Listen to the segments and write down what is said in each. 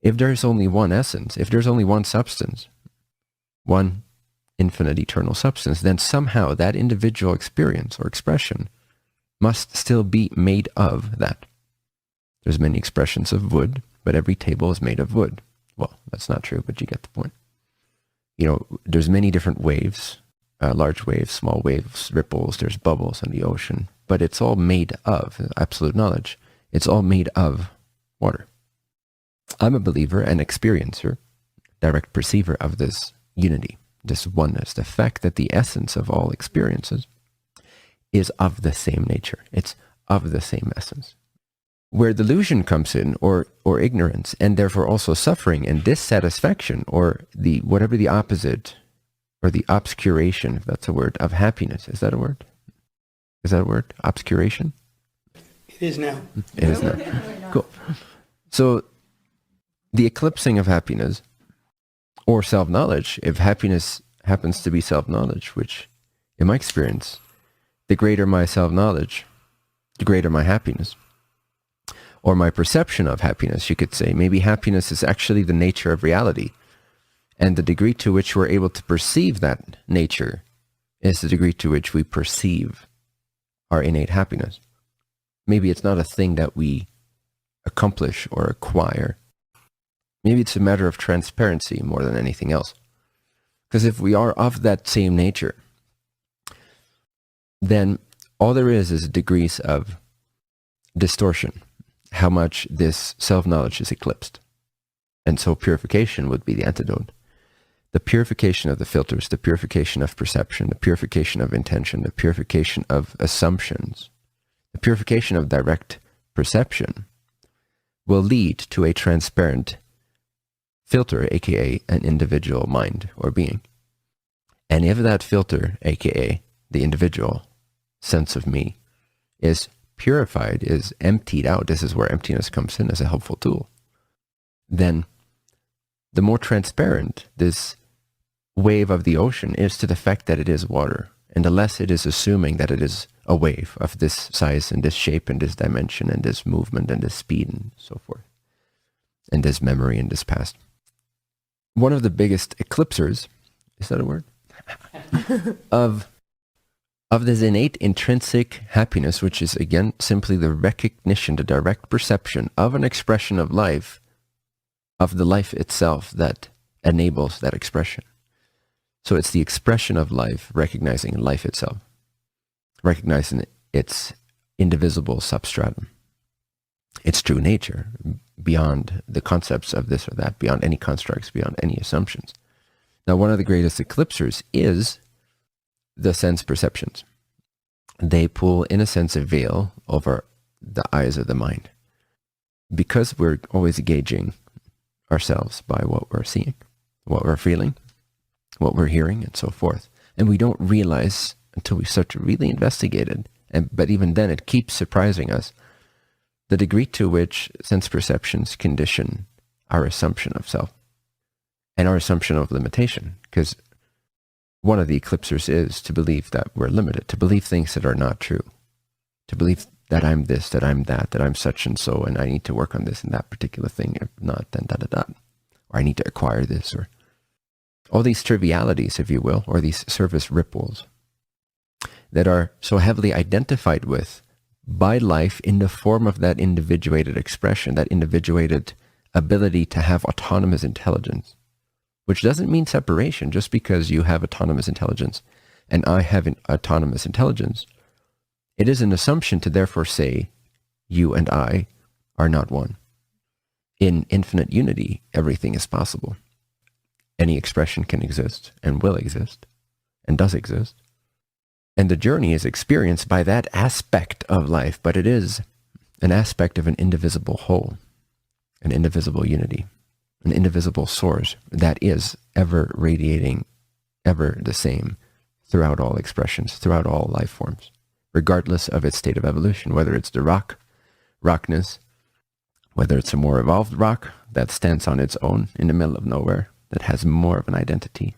if there's only one essence, if there's only one substance, one infinite eternal substance, then somehow that individual experience or expression must still be made of that. There's many expressions of wood, but every table is made of wood. Well, that's not true, but you get the point. There's many different waves, large waves, small waves, ripples, there's bubbles in the ocean, but it's all made of absolute knowledge. It's all made of water. I'm a believer and experiencer, direct perceiver of this unity, this oneness, the fact that the essence of all experiences is of the same nature. It's of the same essence. Where delusion comes in, or ignorance, and therefore also suffering and dissatisfaction, or whatever the opposite, or the obscuration, if that's a word, of happiness. Is that a word? Is that a word? Obscuration? It is now. It is now. Cool. So the eclipsing of happiness, or self-knowledge, if happiness happens to be self-knowledge, which in my experience, the greater my self-knowledge, the greater my happiness. Or my perception of happiness, you could say. Maybe happiness is actually the nature of reality. And the degree to which we're able to perceive that nature is the degree to which we perceive our innate happiness. Maybe it's not a thing that we accomplish or acquire. Maybe it's a matter of transparency more than anything else. Because if we are of that same nature, then all there is degrees of distortion, how much this self-knowledge is eclipsed. And so purification would be the antidote. The purification of the filters, the purification of perception, the purification of intention, the purification of assumptions, the purification of direct perception will lead to a transparent filter, aka an individual mind or being. And if that filter, aka the individual sense of me, is purified, is emptied out, this is where emptiness comes in as a helpful tool, then the more transparent this wave of the ocean is to the fact that it is water, and the less it is assuming that it is a wave of this size and this shape and this dimension and this movement and this speed and so forth, and this memory and this past. One of the biggest eclipsers, is that a word? of this innate intrinsic happiness, which is again simply the recognition, the direct perception of an expression of life, of the life itself that enables that expression. So it's the expression of life, recognizing life itself, recognizing its indivisible substratum, its true nature, beyond the concepts of this or that, beyond any constructs, beyond any assumptions. Now, one of the greatest eclipsers is the sense perceptions. They pull, in a sense, a veil over the eyes of the mind, because we're always gauging ourselves by what we're seeing, what we're feeling, what we're hearing, and so forth. And we don't realize until we start to really investigate it, but even then it keeps surprising us, the degree to which sense perceptions condition our assumption of self and our assumption of limitation. Because one of the eclipsers is to believe that we're limited, to believe things that are not true, to believe that I'm this, that I'm that I'm such and so, and I need to work on this and that particular thing. If not, then da-da-da. Or I need to acquire this, or all these trivialities, if you will, or these surface ripples that are so heavily identified with by life in the form of that individuated expression, that individuated ability to have autonomous intelligence, which doesn't mean separation. Just because you have autonomous intelligence and I have an autonomous intelligence, it is an assumption to therefore say you and I are not one. In infinite unity, everything is possible. Any expression can exist and will exist and does exist. And the journey is experienced by that aspect of life, but it is an aspect of an indivisible whole, an indivisible unity, an indivisible source that is ever radiating, ever the same throughout all expressions, throughout all life forms, regardless of its state of evolution, whether it's the rockness, whether it's a more evolved rock that stands on its own in the middle of nowhere, that has more of an identity,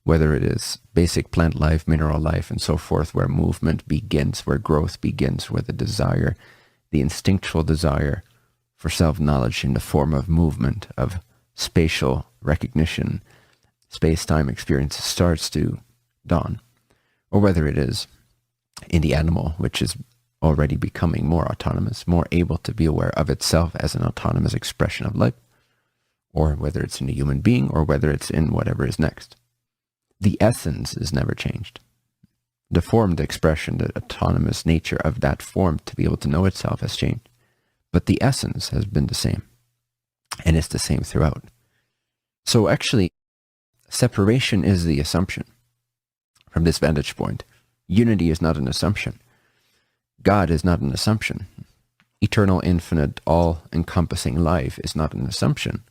whether it is basic plant life, mineral life, and so forth, where movement begins, where growth begins, where the desire, the instinctual desire for self-knowledge in the form of movement, of spatial recognition, space-time experience starts to dawn, or whether it is in the animal, which is already becoming more autonomous, more able to be aware of itself as an autonomous expression of life, or whether it's in a human being, or whether it's in whatever is next. The essence is never changed. The form, the expression, the autonomous nature of that form to be able to know itself has changed. But the essence has been the same, and it's the same throughout. So actually, separation is the assumption. From this vantage point, unity is not an assumption. God is not an assumption. Eternal, infinite, all-encompassing life is not an assumption.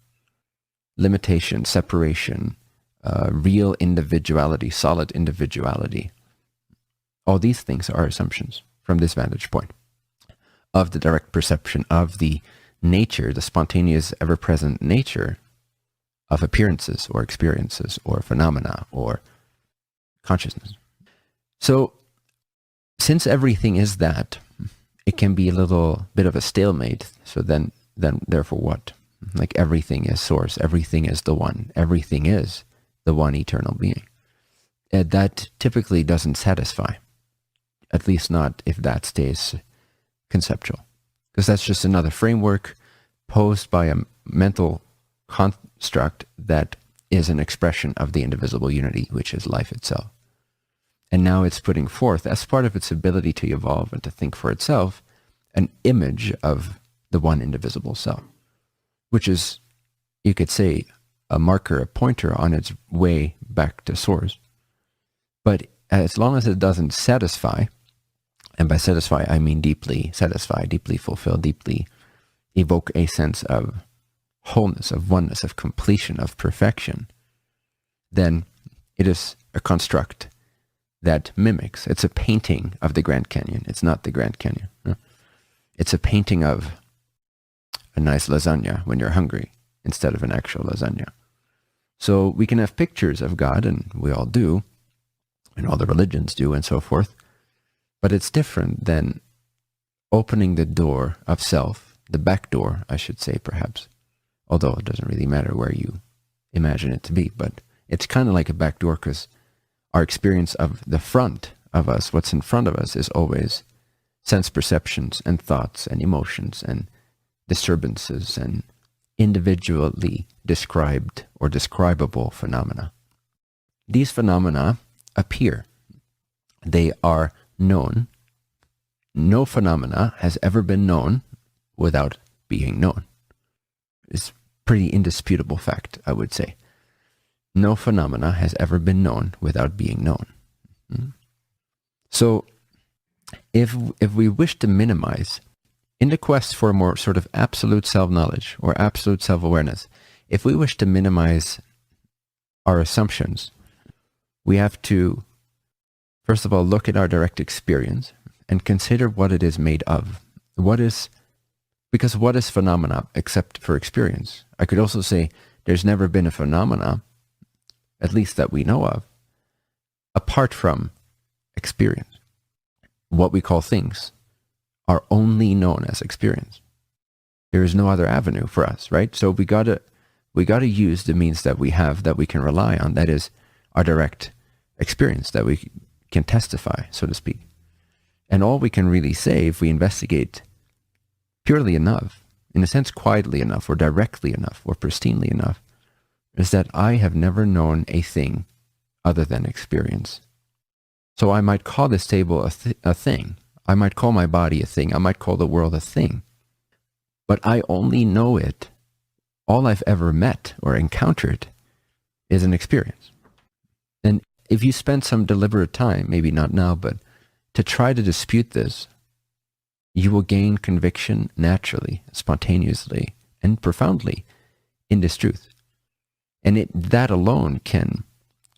Limitation, separation, real individuality, solid individuality, all these things are assumptions from this vantage point of the direct perception of the nature, the spontaneous, ever-present nature of appearances or experiences or phenomena or consciousness. So, since everything is that, it can be a little bit of a stalemate. So then therefore what? Like everything is source, everything is the one, everything is the one eternal being. That typically doesn't satisfy, at least not if that stays conceptual, because that's just another framework posed by a mental construct that is an expression of the indivisible unity, which is life itself. And now it's putting forth, as part of its ability to evolve and to think for itself, an image of the one indivisible self, which is, you could say, a marker, a pointer on its way back to source. But as long as it doesn't satisfy, and by satisfy I mean deeply satisfy, deeply fulfill, deeply evoke a sense of wholeness, of oneness, of completion, of perfection, then it is a construct that mimics. It's a painting of the Grand Canyon. It's not the Grand Canyon. No? It's a painting of a nice lasagna when you're hungry instead of an actual lasagna. So we can have pictures of God, and we all do, and all the religions do, and so forth. But it's different than opening the door of self, the back door, I should say, perhaps. Although it doesn't really matter where you imagine it to be, but it's kind of like a back door, because our experience of the front of us, what's in front of us, is always sense perceptions and thoughts and emotions and disturbances and individually described or describable phenomena. These phenomena appear. They are known. No phenomena has ever been known without being known. It's a pretty indisputable fact, I would say. No phenomena has ever been known without being known. So, if we wish to minimize, in the quest for more sort of absolute self-knowledge or absolute self-awareness, if we wish to minimize our assumptions, we have to, first of all, look at our direct experience and consider what it is made of. Because what is phenomena except for experience? I could also say there's never been a phenomena, at least that we know of, apart from experience. What we call things are only known as experience. There is no other avenue for us, right? So we gotta use the means that we have, that we can rely on, that is our direct experience, that we can testify, so to speak. And all we can really say, if we investigate purely enough, in a sense quietly enough, or directly enough, or pristinely enough, is that I have never known a thing other than experience. So I might call this table a thing. I might call my body a thing. I might call the world a thing. But I only know it. All I've ever met or encountered is an experience. And if you spend some deliberate time, maybe not now, but to try to dispute this, you will gain conviction naturally, spontaneously, and profoundly in this truth. And that alone can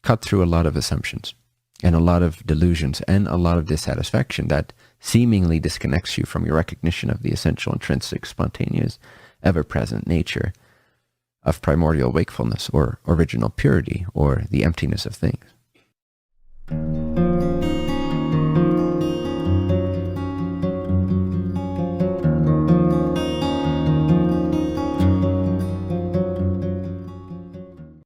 cut through a lot of assumptions and a lot of delusions and a lot of dissatisfaction that seemingly disconnects you from your recognition of the essential, intrinsic, spontaneous, ever-present nature of primordial wakefulness or original purity or the emptiness of things.